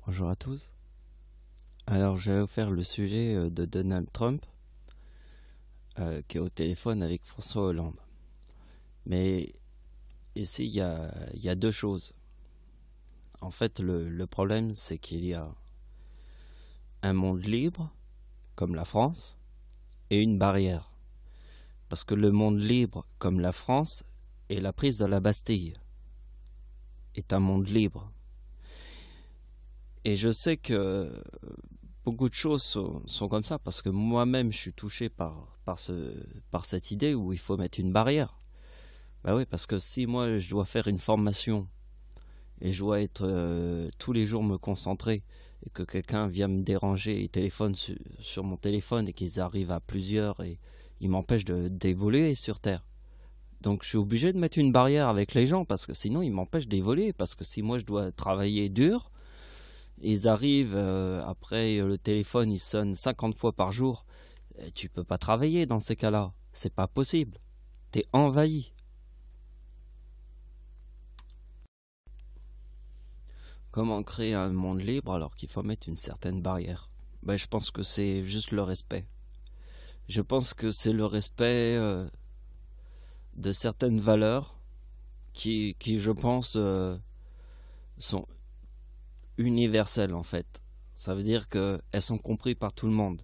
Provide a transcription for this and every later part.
Bonjour à tous. Alors, je vais vous faire le sujet de Donald Trump qui est au téléphone avec François Hollande. Mais ici, il y a deux choses. En fait, le problème, c'est qu'il y a un monde libre, comme la France, et une barrière. Parce que le monde libre, comme la France, et la prise de la Bastille, est un monde libre. Et je sais que beaucoup de choses sont comme ça, parce que moi-même, je suis touché par cette idée où il faut mettre une barrière. Bah oui, parce que si moi, je dois faire une formation, et je dois être tous les jours me concentrer, et que quelqu'un vient me déranger, il téléphone sur mon téléphone, et qu'ils arrivent à plusieurs, et ils m'empêchent d'évoluer sur Terre. Donc je suis obligé de mettre une barrière avec les gens, parce que sinon ils m'empêchent d'évoluer, parce que si moi je dois travailler dur, ils arrivent, après le téléphone il sonne 50 fois par jour, et tu peux pas travailler dans ces cas-là, c'est pas possible, t'es envahi. Comment créer un monde libre alors qu'il faut mettre une certaine barrière? Ben, je pense que c'est juste le respect. Je pense que c'est le respect de certaines valeurs qui je pense, sont universelles en fait. Ça veut dire qu'elles sont comprises par tout le monde.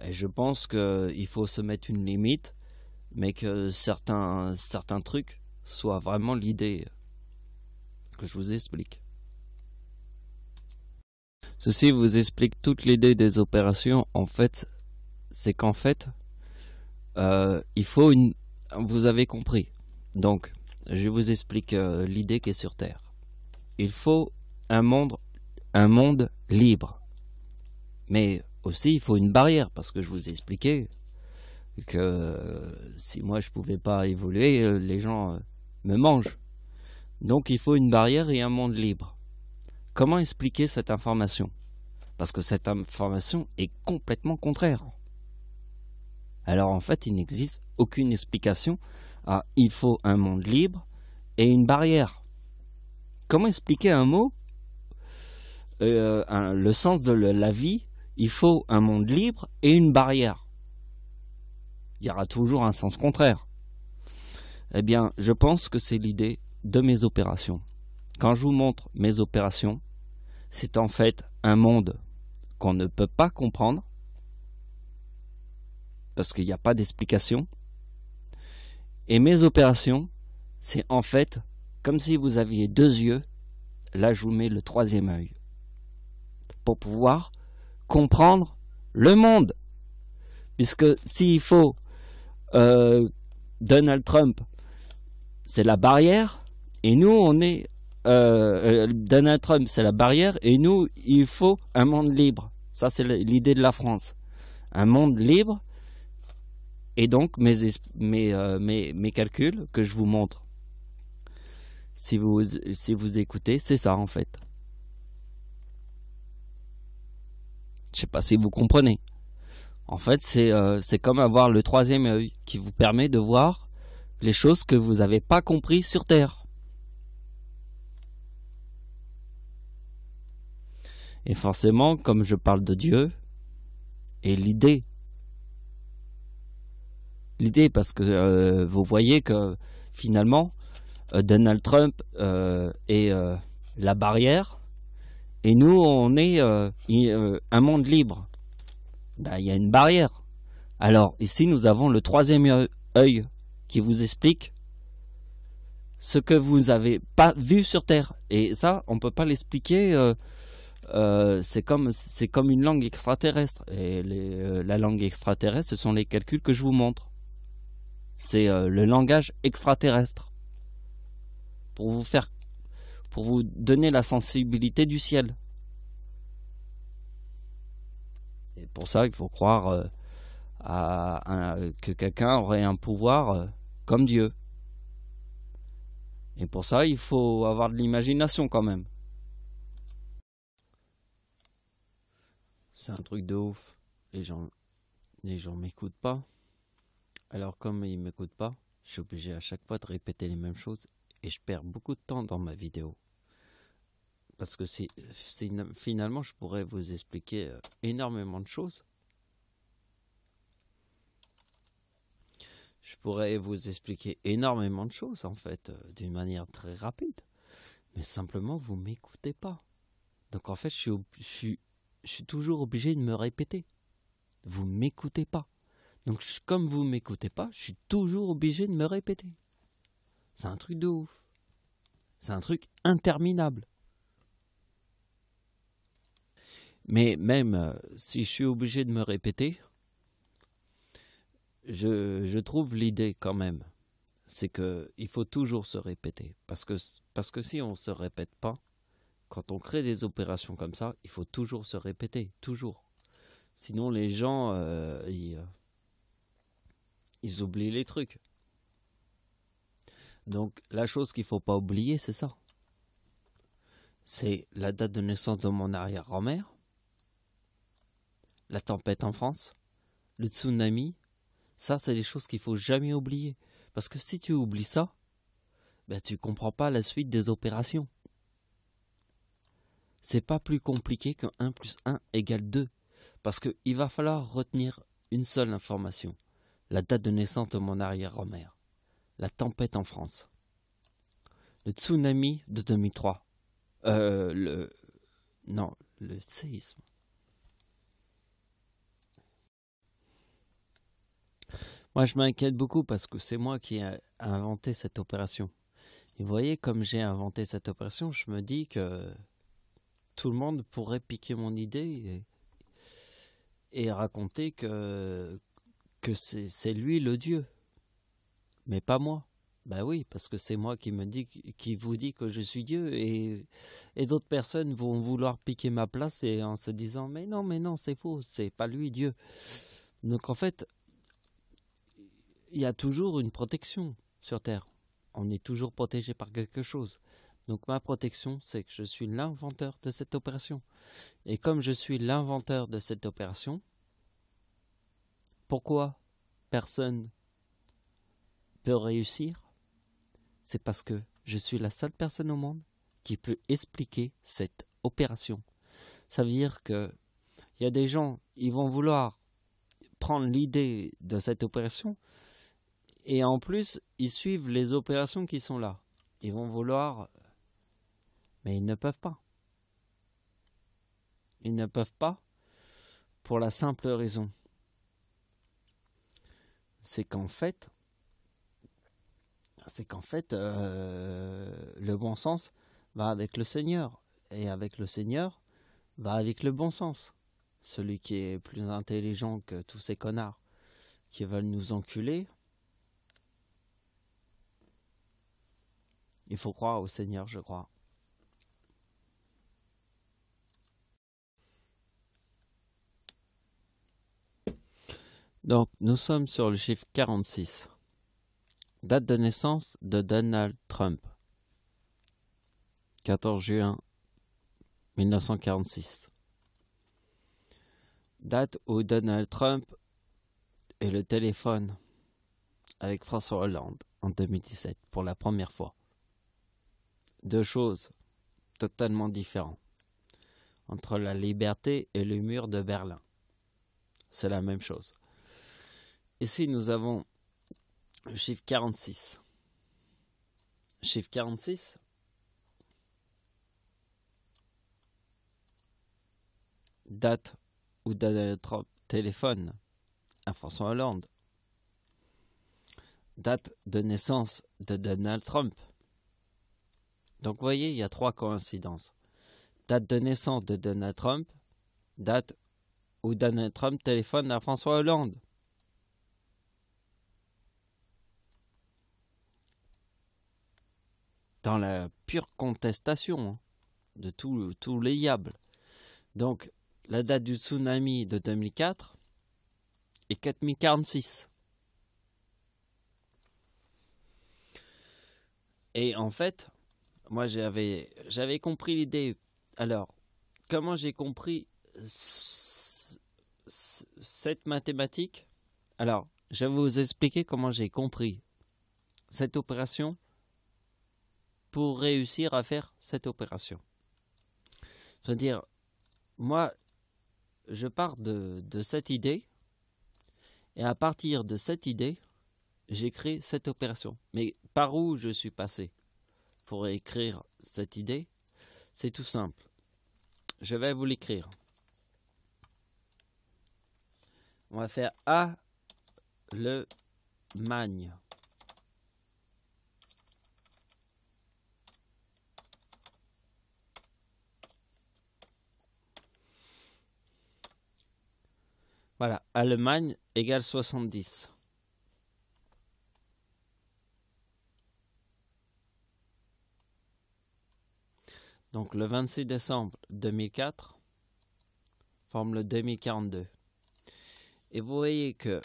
Et je pense qu'il faut se mettre une limite, mais que certains trucs soient vraiment l'idée que je vous explique. Ceci vous explique toute l'idée des opérations. En fait, c'est qu'en fait, il faut une... Vous avez compris. Donc, je vous explique l'idée qui est sur Terre. Il faut un monde libre. Mais aussi, il faut une barrière, parce que je vous ai expliqué que si moi je pouvais pas évoluer, les gens me mangent. Donc, il faut une barrière et un monde libre. Comment expliquer cette information? Parce que cette information est complètement contraire. Alors en fait, il n'existe aucune explication à il faut un monde libre et une barrière. Comment expliquer un mot, le sens de la vie, il faut un monde libre et une barrière? Il y aura toujours un sens contraire. Eh bien, je pense que c'est l'idée de mes opérations. Quand je vous montre mes opérations, c'est en fait un monde qu'on ne peut pas comprendre, parce qu'il n'y a pas d'explication. Et mes opérations, c'est en fait comme si vous aviez deux yeux. Là, je vous mets le troisième œil pour pouvoir comprendre le monde. Puisque s'il faut Donald Trump, c'est la barrière, et nous, on est Donald Trump, c'est la barrière, et nous, il faut un monde libre. Ça, c'est l'idée de la France. Un monde libre. Et donc, mes calculs que je vous montre, si vous écoutez, c'est ça en fait. Je sais pas si vous comprenez. En fait, c'est comme avoir le troisième œil qui vous permet de voir les choses que vous n'avez pas compris sur Terre. Et forcément, comme je parle de Dieu, et l'idée, parce que vous voyez que finalement, Donald Trump est la barrière, et nous, on est un monde libre. Ben, il y a une barrière. Alors, ici, nous avons le troisième œil qui vous explique ce que vous n'avez pas vu sur Terre. Et ça, on ne peut pas l'expliquer. C'est comme une langue extraterrestre. Et la langue extraterrestre, ce sont les calculs que je vous montre. C'est le langage extraterrestre. Pour vous donner la sensibilité du ciel. Et pour ça, il faut croire que quelqu'un aurait un pouvoir comme Dieu. Et pour ça, il faut avoir de l'imagination quand même. C'est un truc de ouf. Les gens m'écoutent pas. Alors comme ils m'écoutent pas, je suis obligé à chaque fois de répéter les mêmes choses et je perds beaucoup de temps dans ma vidéo. Parce que finalement, je pourrais vous expliquer énormément de choses. Je pourrais vous expliquer énormément de choses, en fait, d'une manière très rapide. Mais simplement, vous m'écoutez pas. Donc, en fait, je suis toujours obligé de me répéter. Vous m'écoutez pas. Donc, comme vous m'écoutez pas, je suis toujours obligé de me répéter. C'est un truc de ouf. C'est un truc interminable. Mais même si je suis obligé de me répéter, je trouve l'idée quand même. C'est qu'il faut toujours se répéter. Parce que si on ne se répète pas, quand on crée des opérations comme ça, il faut toujours se répéter. Toujours. Sinon, les gens, ils oublient les trucs. Donc, la chose qu'il ne faut pas oublier, c'est ça. C'est la date de naissance de mon arrière-grand-mère, la tempête en France, le tsunami. Ça, c'est des choses qu'il ne faut jamais oublier. Parce que si tu oublies ça, ben, tu ne comprends pas la suite des opérations. C'est pas plus compliqué que 1 + 1 = 2. Parce qu'il va falloir retenir une seule information. La date de naissance de mon arrière-grand-mère. La tempête en France. Le tsunami de 2003. Le séisme. Moi, je m'inquiète beaucoup parce que c'est moi qui ai inventé cette opération. Et vous voyez, comme j'ai inventé cette opération, je me dis que tout le monde pourrait piquer mon idée et raconter que c'est lui le Dieu, mais pas moi. Ben oui, parce que c'est moi qui vous dit que je suis Dieu, et d'autres personnes vont vouloir piquer ma place et en se disant mais non, c'est faux, c'est pas lui Dieu. Donc en fait, il y a toujours une protection sur Terre. On est toujours protégé par quelque chose. Donc ma protection, c'est que je suis l'inventeur de cette opération. Et comme je suis l'inventeur de cette opération, pourquoi personne peut réussir? C'est parce que je suis la seule personne au monde qui peut expliquer cette opération. Ça veut dire que il y a des gens, ils vont vouloir prendre l'idée de cette opération et en plus, ils suivent les opérations qui sont là. Ils vont vouloir, mais ils ne peuvent pas. Ils ne peuvent pas pour la simple raison. C'est qu'en fait, le bon sens va avec le Seigneur. Et avec le Seigneur, va avec le bon sens. Celui qui est plus intelligent que tous ces connards qui veulent nous enculer, il faut croire au Seigneur, je crois. Donc, nous sommes sur le chiffre 46. Date de naissance de Donald Trump. 14 juin 1946. Date où Donald Trump et le téléphone avec François Hollande en 2017 pour la première fois. Deux choses totalement différentes. Entre la liberté et le mur de Berlin. C'est la même chose. Ici, nous avons le chiffre 46. Chiffre 46. Date où Donald Trump téléphone à François Hollande. Date de naissance de Donald Trump. Donc, vous voyez, il y a 3 coïncidences. Date de naissance de Donald Trump. Date où Donald Trump téléphone à François Hollande. Dans la pure contestation de tous les yables. Donc, la date du tsunami de 2004 est 4046. Et en fait, moi j'avais compris l'idée. Alors, comment j'ai compris cette mathématique? Alors, je vais vous expliquer comment j'ai compris cette opération pour réussir à faire cette opération. C'est-à-dire, moi, je pars de cette idée, et à partir de cette idée, j'écris cette opération. Mais par où je suis passé pour écrire cette idée? C'est tout simple. Je vais vous l'écrire. On va faire Allemagne. Voilà, Allemagne égale 70. Donc le 26 décembre 2004 forme le 2042. Et vous voyez que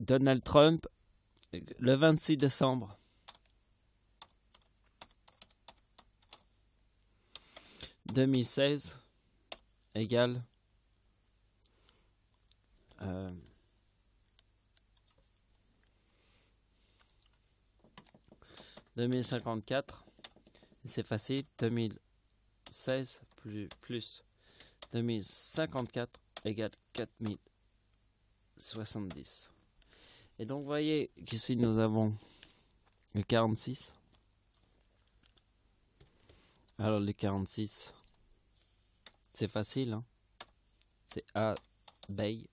Donald Trump, le 26 décembre 2016 égale 2054. C'est facile, 2016 plus 2054 égale 4070. Et donc, vous voyez qu'ici, nous avons le 46. Alors, le 46, c'est facile, hein? C'est abeille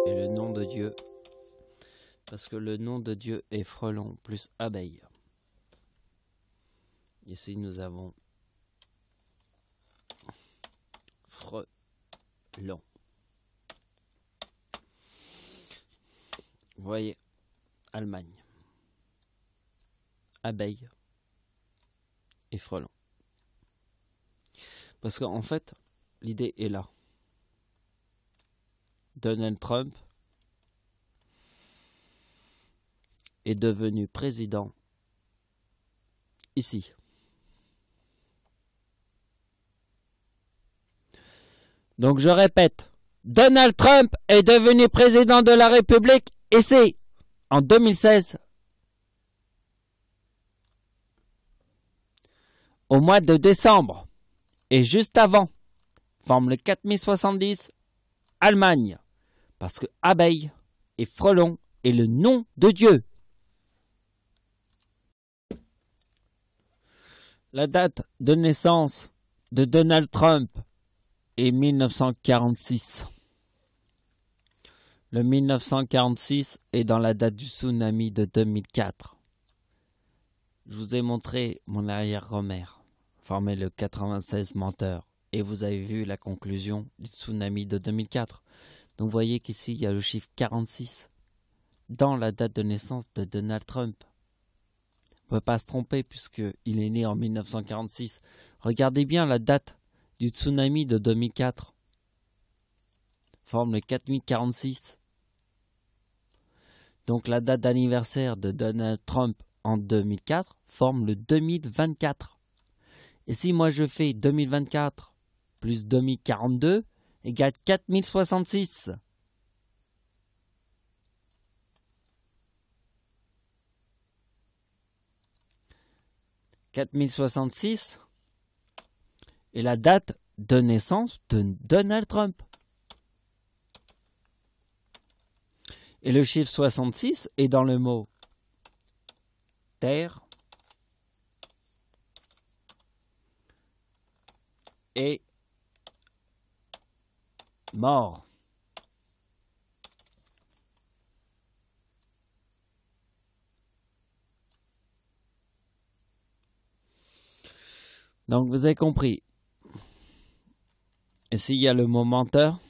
et le nom de Dieu. Parce que le nom de Dieu est frelon plus abeille. Ici, nous avons frelon. Vous voyez, Allemagne, abeille et frelon. Parce qu'en fait, l'idée est là. Donald Trump est devenu président ici. Donc je répète, Donald Trump est devenu président de la République ici en 2016. Au mois de décembre et juste avant, forme le 4070 Allemagne. Parce que abeille et frelon est le nom de Dieu. La date de naissance de Donald Trump est 1946. Le 1946 est dans la date du tsunami de 2004. Je vous ai montré mon arrière-grand-mère, formé le 96 menteur, et vous avez vu la conclusion du tsunami de 2004. Donc vous voyez qu'ici, il y a le chiffre 46 dans la date de naissance de Donald Trump. On ne peut pas se tromper puisqu'il est né en 1946. Regardez bien la date du tsunami de 2004. Forme le 4046. Donc la date d'anniversaire de Donald Trump en 2004 forme le 2024. Et si moi je fais 2024 plus 2042 égale 4066. « 4066 est la date de naissance de Donald Trump. Et le chiffre 66 est dans le mot terre et mort. Donc vous avez compris. Ici il y a le mot menteur.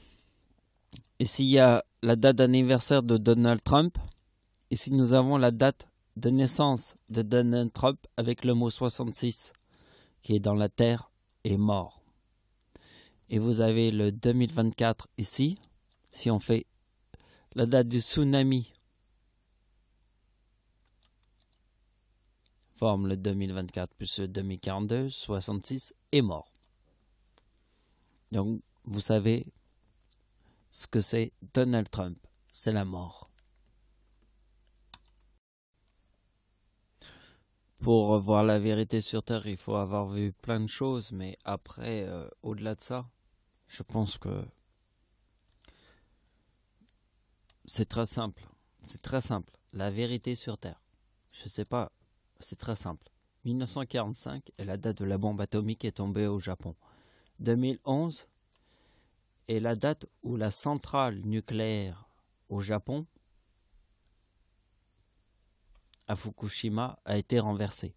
Ici il y a la date d'anniversaire de Donald Trump. Ici nous avons la date de naissance de Donald Trump avec le mot 66 qui est dans la terre et mort. Et vous avez le 2024 ici. Si on fait la date du tsunami, forme le 2024 plus le 2042, 66 est mort. Donc vous savez ce que c'est Donald Trump, c'est la mort. pour voir la vérité sur Terre, il faut avoir vu plein de choses, mais après, au-delà de ça, je pense que c'est très simple. C'est très simple. La vérité sur Terre. Je sais pas, c'est très simple. 1945 est la date de la bombe atomique est tombée au Japon. 2011 est la date où la centrale nucléaire au Japon, à Fukushima, a été renversée.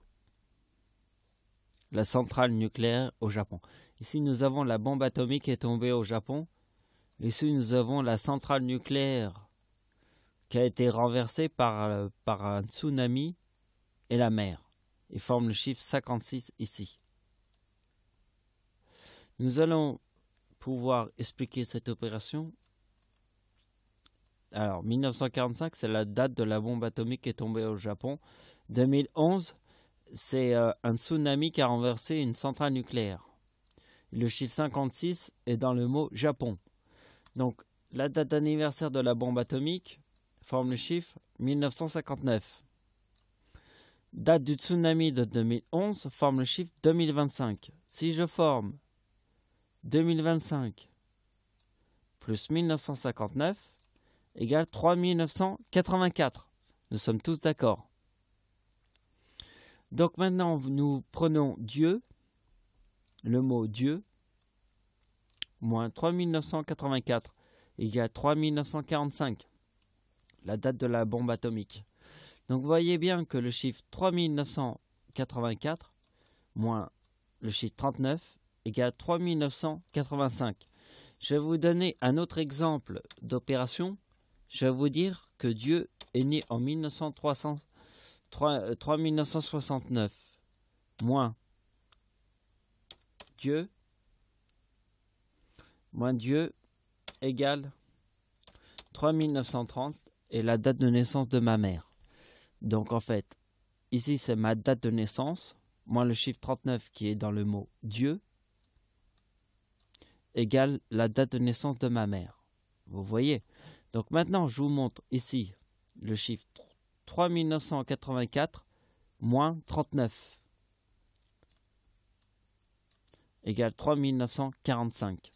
La centrale nucléaire au Japon. Ici, nous avons la bombe atomique qui est tombée au Japon. Ici, nous avons la centrale nucléaire qui a été renversée par un tsunami et la mer. Il forme le chiffre 56 ici. Nous allons pouvoir expliquer cette opération. Alors, 1945, c'est la date de la bombe atomique qui est tombée au Japon. 2011, c'est un tsunami qui a renversé une centrale nucléaire. Le chiffre 56 est dans le mot Japon. Donc, la date d'anniversaire de la bombe atomique forme le chiffre 1959. Date du tsunami de 2011 forme le chiffre 2025. Si je forme 2025 plus 1959 égale 3984. Nous sommes tous d'accord. Donc maintenant, nous prenons Dieu, le mot Dieu, moins 3984 égale 3945, la date de la bombe atomique. Donc vous voyez bien que le chiffre 3984 moins le chiffre 39 égale 3985. Je vais vous donner un autre exemple d'opération. Je vais vous dire que Dieu est né en 3969 moins Dieu égale 3930 et la date de naissance de ma mère. Donc en fait, ici c'est ma date de naissance, moins le chiffre 39 qui est dans le mot Dieu, égale la date de naissance de ma mère. Vous voyez? Donc maintenant, je vous montre ici le chiffre 3984 moins 39 égale 3945.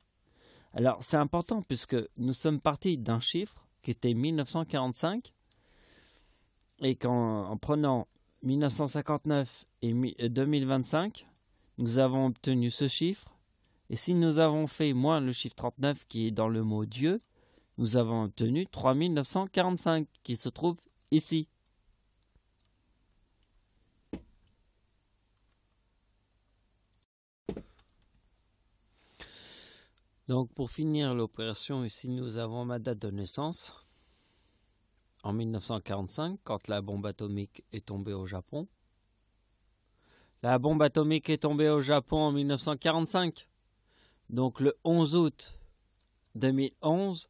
Alors c'est important puisque nous sommes partis d'un chiffre qui était 1945 et qu'en prenant 1959 et 2025, nous avons obtenu ce chiffre. Et si nous avons fait moins le chiffre 39 qui est dans le mot Dieu, nous avons obtenu 3945 qui se trouve ici. Donc pour finir l'opération, ici nous avons ma date de naissance en 1945 quand la bombe atomique est tombée au Japon. La bombe atomique est tombée au Japon en 1945. Donc le 11 août 2011,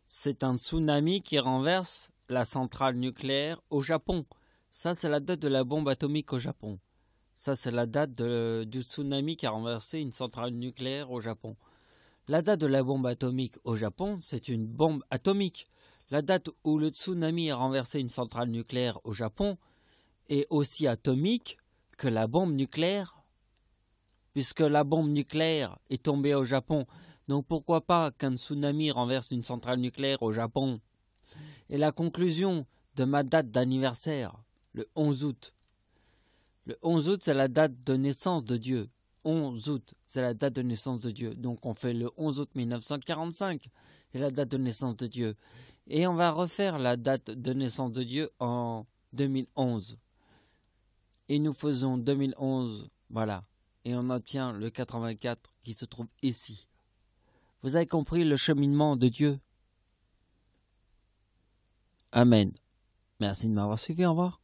c'est un tsunami qui renverse la centrale nucléaire au Japon. Ça, c'est la date de la bombe atomique au Japon. Ça, c'est la date du tsunami qui a renversé une centrale nucléaire au Japon. La date de la bombe atomique au Japon, c'est une bombe atomique. La date où le tsunami a renversé une centrale nucléaire au Japon est aussi atomique que la bombe nucléaire, puisque la bombe nucléaire est tombée au Japon. Donc pourquoi pas qu'un tsunami renverse une centrale nucléaire au Japon? Et la conclusion de ma date d'anniversaire, le 11 août. Le 11 août, c'est la date de naissance de Dieu. 11 août, c'est la date de naissance de Dieu. Donc on fait le 11 août 1945, c'est la date de naissance de Dieu. Et on va refaire la date de naissance de Dieu en 2011. Et nous faisons 2011, voilà. Et on obtient le 84 qui se trouve ici. Vous avez compris le cheminement de Dieu? Amen. Merci de m'avoir suivi, au revoir.